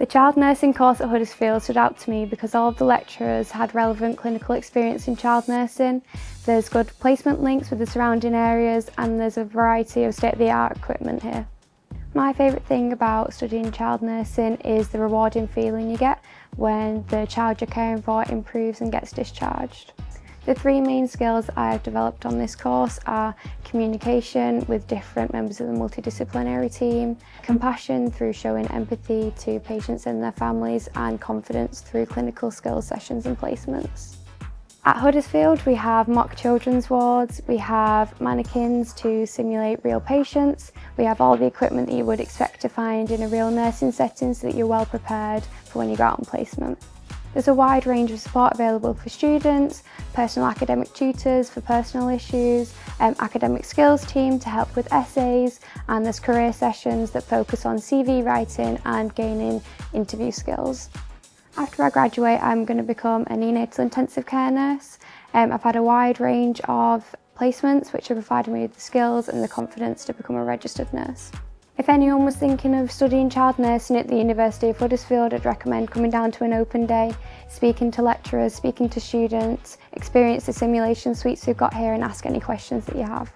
The child nursing course at Huddersfield stood out to me because all of the lecturers had relevant clinical experience in child nursing. There's good placement links with the surrounding areas and there's a variety of state-of-the-art equipment here. My favourite thing about studying child nursing is the rewarding feeling you get when the child you're caring for improves and gets discharged. The three main skills I've developed on this course are communication with different members of the multidisciplinary team, compassion through showing empathy to patients and their families, and confidence through clinical skills sessions and placements. At Huddersfield we have mock children's wards, we have mannequins to simulate real patients, we have all the equipment that you would expect to find in a real nursing setting so that you're well prepared for when you go out on placement. There's a wide range of support available for students, personal academic tutors for personal issues, academic skills team to help with essays, and there's career sessions that focus on CV writing and gaining interview skills. After I graduate, I'm going to become a Neonatal Intensive Care Nurse. I've had a wide range of placements which have provided me with the skills and the confidence to become a registered nurse. If anyone was thinking of studying child nursing at the University of Huddersfield, I'd recommend coming down to an open day, speaking to lecturers, speaking to students, experience the simulation suites we've got here and ask any questions that you have.